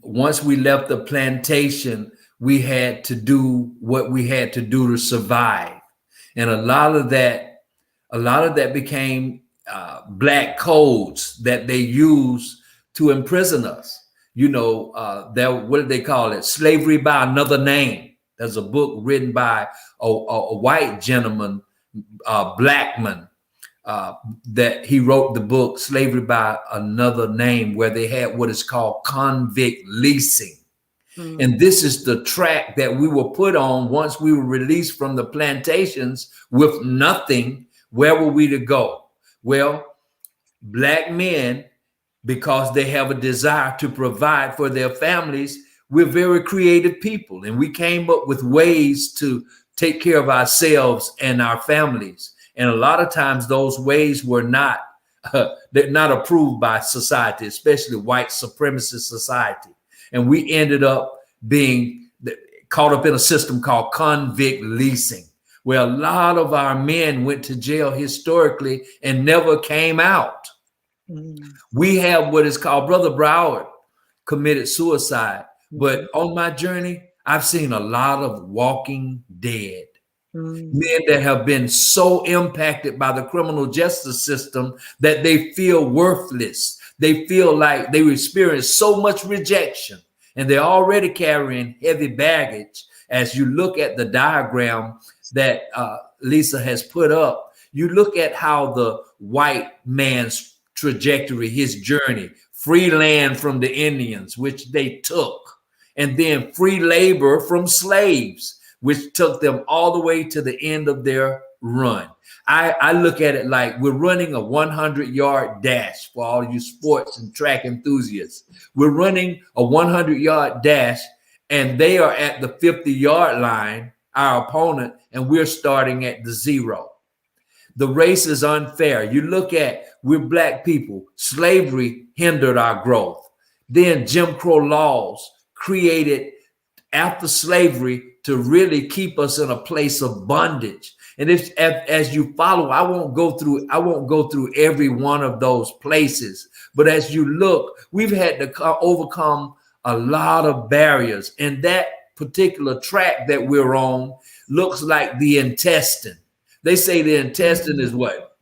Once we left the plantation, we had to do what we had to do to survive. And a lot of that became black codes that they use to imprison us. You know, what do they call it? Slavery by another name. There's a book written by a white gentleman, Blackman, that he wrote the book Slavery by Another Name, where they had what is called convict leasing. And this is the track that we were put on once we were released from the plantations with nothing. Where were we to go? Well, black men, because they have a desire to provide for their families, we're very creative people. And we came up with ways to take care of ourselves and our families. And a lot of times those ways were not approved by society, especially white supremacist society. And we ended up being caught up in a system called convict leasing, where a lot of our men went to jail historically and never came out. We have what is called, Brother Broward committed suicide. But on my journey, I've seen a lot of walking dead. Men that have been so impacted by the criminal justice system that they feel worthless. They feel like they experience so much rejection, and they're already carrying heavy baggage. As you look at the diagram that Lisa has put up, you look at how the white man's trajectory, his journey, free land from the Indians, which they took, and then free labor from slaves, which took them all the way to the end of their run. I look at it like we're running a 100-yard dash for all you sports and track enthusiasts. We're running a 100-yard dash, and they are at the 50-yard line, our opponent, and we're starting at the 0. The race is unfair. You look at, we're black people. Slavery hindered our growth. Then Jim Crow laws created after slavery to really keep us in a place of bondage. And as you follow, I won't go through every one of those places. But as you look, we've had to overcome a lot of barriers. And that particular track that we're on looks like the intestine. They say the intestine is what,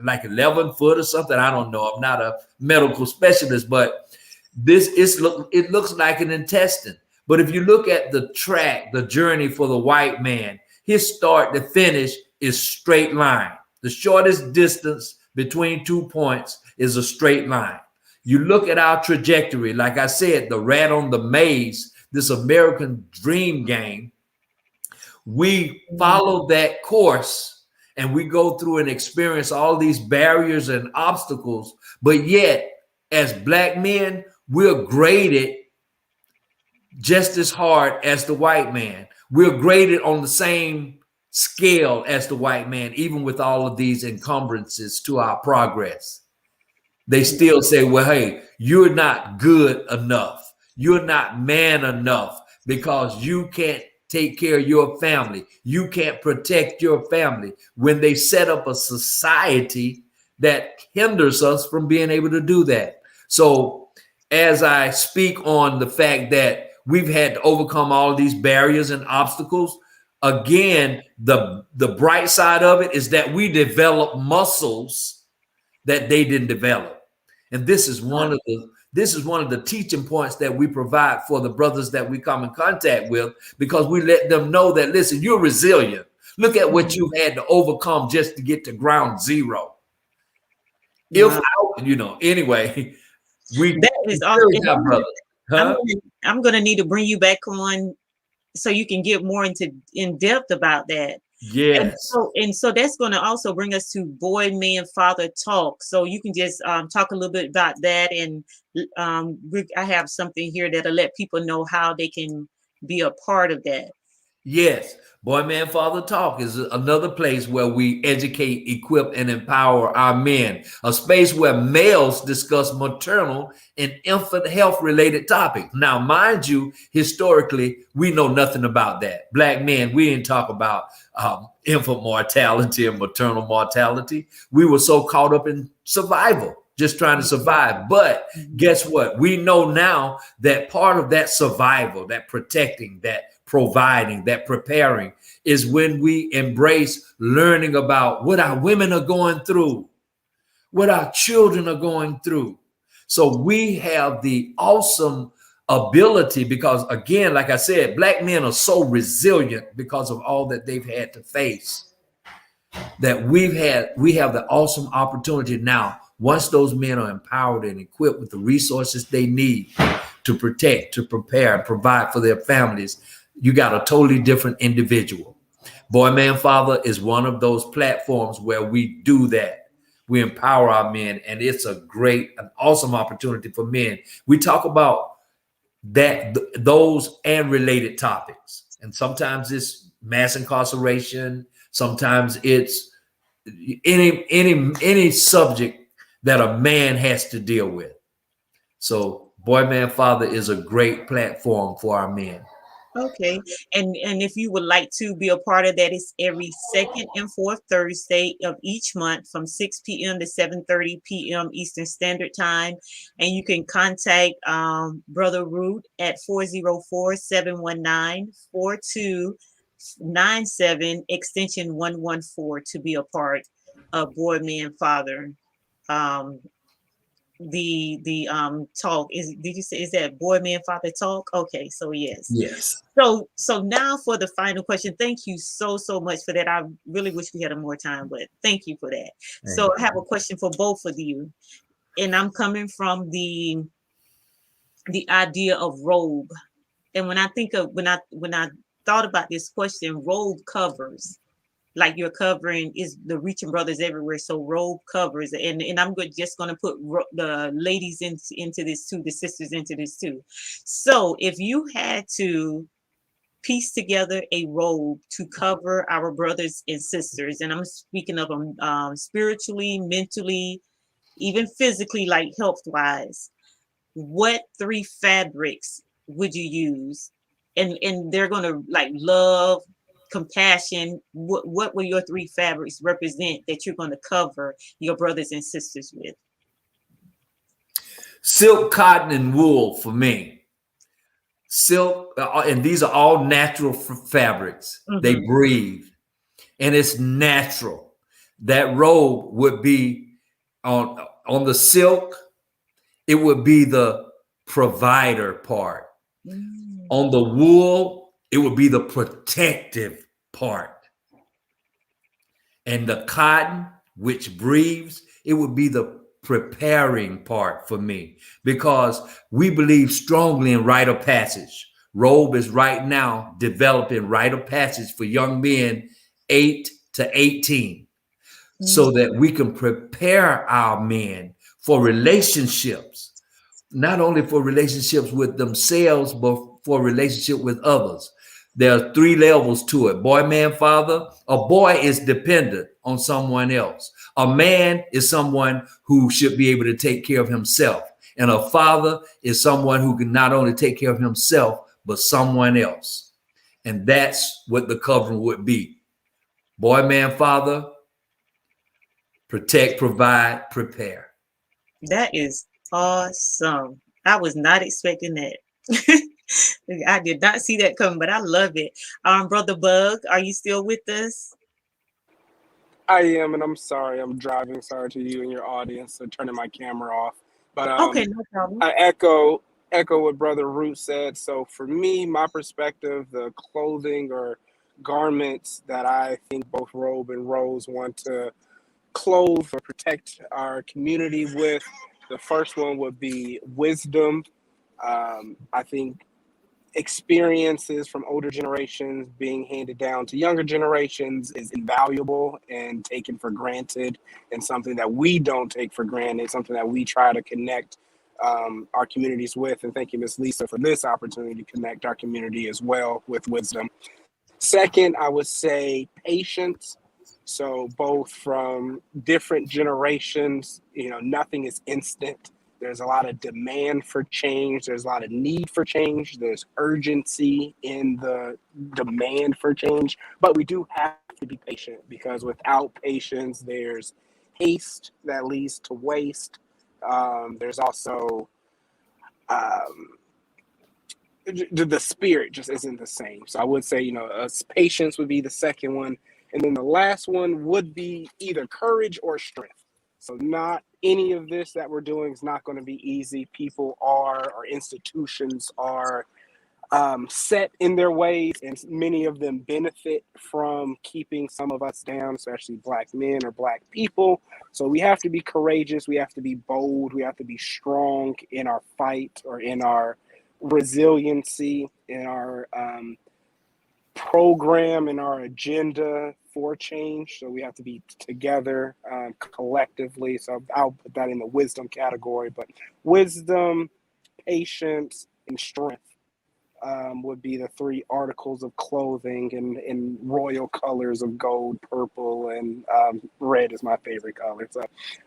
like 11 foot or something? I don't know. I'm not a medical specialist, but it looks like an intestine. But if you look at the track, the journey for the white man, his start to finish is straight line. The shortest distance between 2 points is a straight line. You look at our trajectory, like I said, the rat on the maze, this American dream game, we follow that course and we go through and experience all these barriers and obstacles. But yet, as black men, we're graded just as hard as the white man. We're graded on the same scale as the white man, even with all of these encumbrances to our progress. They still say, well, hey, you're not good enough. You're not man enough because you can't take care of your family. You can't protect your family. When they set up a society that hinders us from being able to do that. So as I speak on the fact that we've had to overcome all these barriers and obstacles, again, the bright side of it is that we develop muscles that they didn't develop. And this is one of the teaching points that we provide for the brothers that we come in contact with, because we let them know that, listen, you're resilient. Look at what you had to overcome just to get to ground zero. Anyway, that is awesome, brother. Huh? I'm going to need to bring you back on so you can get more in depth about that. And Yes. so that's going to also bring us to boy, man, father talk. So you can just talk a little bit about that, and I have something here that'll let people know how they can be a part of that. Yes, Boy Man Father Talk is another place where we educate, equip, and empower our men. A space where males discuss maternal and infant health related topics. Now, mind you, historically, we know nothing about that. Black men, we didn't talk about infant mortality and maternal mortality. We were so caught up in survival, just trying to survive. But guess what? We know now that part of that survival, that protecting, that providing, that preparing is when we embrace learning about what our women are going through, what our children are going through. So we have the awesome ability because, again, like I said, Black men are so resilient because of all that they've had to face, that we have the awesome opportunity now, once those men are empowered and equipped with the resources they need to protect, to prepare, and provide for their families, you got a totally different individual. Boy Man Father is one of those platforms where we do that. We empower our men, and it's an awesome opportunity for men. We talk about those and related topics. And sometimes it's mass incarceration, sometimes it's any subject that a man has to deal with. So Boy Man Father is a great platform for our men. Okay. And if you would like to be a part of that, it's every second and fourth Thursday of each month from 6 p.m. to 7:30 p.m. Eastern Standard Time. And you can contact Brother Root at 404-719-4297 extension 114 to be a part of Boy Man Father. Um, the talk is, did you say, is that Boy Man Father talk? Okay, so yes. Yes. So now for the final question. Thank you so much for that. I really wish we had more time, but thank you for that. So I have a question for both of you, and I'm coming from the idea of robe. And when I think of when I thought about this question, robe covers, like you're covering is the Reaching Brothers everywhere. So robe covers, and I'm just going to put the ladies into this too, the sisters into this too. So if you had to piece together a robe to cover our brothers and sisters, and I'm speaking of them spiritually, mentally, even physically, like health wise, what three fabrics would you use? And they're gonna like love, compassion. What will your three fabrics represent that you're gonna cover your brothers and sisters with? Silk, cotton, and wool for me. Silk, and these are all natural fabrics. They Mm-hmm. breathe, and it's natural. That robe would be on the silk. It would be the provider part. Mm-hmm. On the wool, it would be the protective part. And the cotton, which breathes, it would be the preparing part for me, because we believe strongly in rite of passage. Robe is right now developing rite of passage for young men 8 to 18, so that we can prepare our men for relationships, not only for relationships with themselves, but for relationship with others. There are three levels to it. Boy, man, father. A boy is dependent on someone else. A man is someone who should be able to take care of himself. And a father is someone who can not only take care of himself, but someone else. And that's what the covering would be. Boy, man, father, protect, provide, prepare. That is awesome. I was not expecting that. I did not see that coming, but I love it. Brother Bug, are you still with us? I am, and I'm sorry. I'm driving. Sorry to you and your audience for turning my camera off. But Okay, no problem. I echo what Brother Root said. So for me, my perspective, the clothing or garments that I think both Robe and Rose want to clothe or protect our community with, the first one would be wisdom. I think experiences from older generations being handed down to younger generations is invaluable and taken for granted, and something that we don't take for granted, something that we try to connect our communities with. And thank you, Ms. Lisa, for this opportunity to connect our community as well with wisdom. Second, I would say patience. So both from different generations, nothing is instant. There's a lot of demand for change. There's a lot of need for change. There's urgency in the demand for change. But we do have to be patient, because without patience, there's haste that leads to waste. There's also the spirit just isn't the same. So I would say, patience would be the second one. And then the last one would be either courage or strength. So not any of this that we're doing is not going to be easy. People are, or institutions are set in their ways, and many of them benefit from keeping some of us down, especially Black men or Black people. So we have to be courageous. We have to be bold. We have to be strong in our fight, or in our resiliency, in our program, in our agenda for change. So we have to be together collectively. So I'll put that in the wisdom category. But wisdom, patience, and strength would be the three articles of clothing in royal colors of gold, purple, and red is my favorite color. So,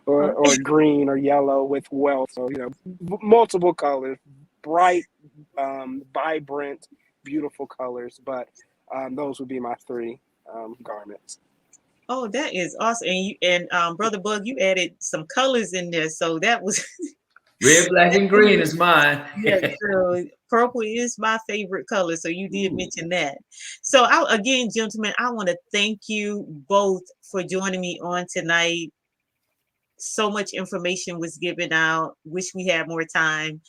or green or yellow with wealth. So, multiple colors, bright, vibrant, beautiful colors. But those would be my three garments. Oh, that is awesome. And Brother Bug, you added some colors in there. So that was Red, black, and green is mine. yes, so purple is my favorite color. So you did mention that. So again, gentlemen, I want to thank you both for joining me on tonight. So much information was given out. Wish we had more time.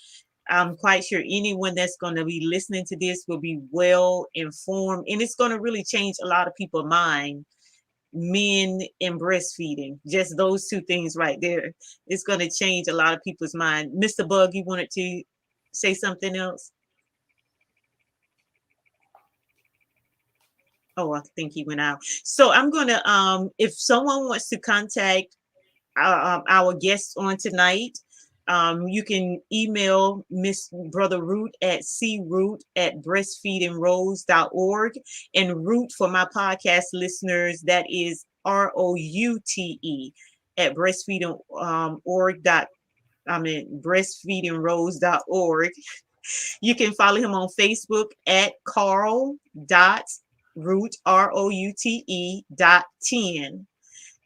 I'm quite sure anyone that's going to be listening to this will be well informed, and it's going to really change a lot of people's mind. Men and breastfeeding, just those two things right there. It's going to change a lot of people's mind. Mr. Bug, you wanted to say something else? Oh, I think he went out. So I'm going to, if someone wants to contact our guests on tonight, you can email Miss Brother Route at croute@breastfeedingrose.org. And Route, for my podcast listeners, that is ROUTE at breastfeedingrose.org. You can follow him on Facebook at Carl Route ROUTE.10.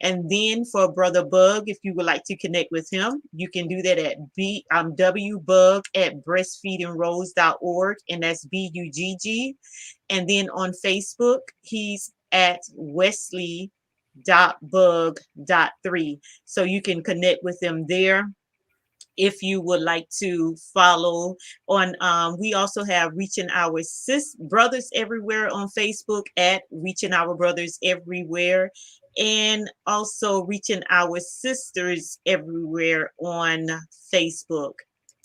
And then for Brother Bug, if you would like to connect with him, you can do that at wbug@breastfeedingrose.org, and that's BUGG. And then on Facebook, he's at Wesley.Bug.3. So you can connect with them there. If you would like to follow on, we also have Reaching Our Brothers Everywhere on Facebook at Reaching Our Brothers Everywhere, and also Reaching Our Sisters Everywhere on Facebook.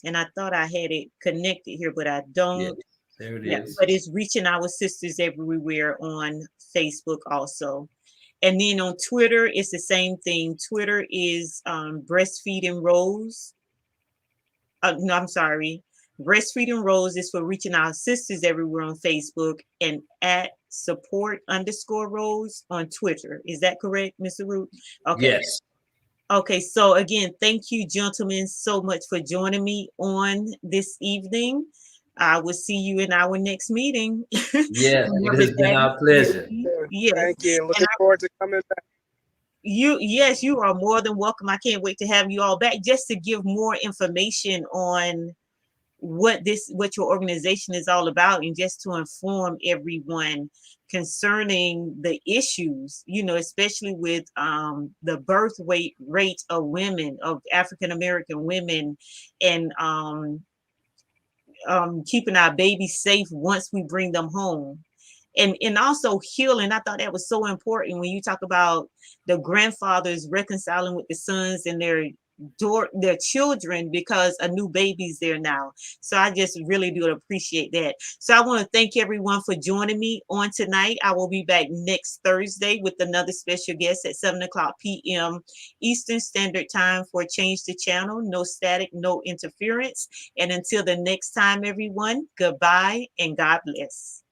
And I thought I had it connected here, but I don't. Yeah, there it is. But it's Reaching Our Sisters Everywhere on Facebook also. And then on Twitter, it's the same thing. Twitter is Breastfeeding Rose. No, I'm sorry. Breastfeeding Rose is for Reaching Our Sisters Everywhere on Facebook, and at support_Rose on Twitter. Is that correct, Mr. Root? Okay. Yes. Okay. So again, thank you, gentlemen, so much for joining me on this evening. I will see you in our next meeting. Yes, it has been our pleasure. Yes. Thank you. Looking forward to coming back. Yes, you are more than welcome. I can't wait to have you all back, just to give more information on what your organization is all about, and just to inform everyone concerning the issues, especially with the birth rate of women, of African American women, and keeping our babies safe once we bring them home. And also healing. I thought that was so important when you talk about the grandfathers reconciling with the sons, and their children because a new baby's there now. So I just really do appreciate that. So I want to thank everyone for joining me on tonight. I will be back next Thursday with another special guest at 7 o'clock p.m. Eastern Standard Time for Change the Channel. No static, no interference. And until the next time, everyone, goodbye and God bless.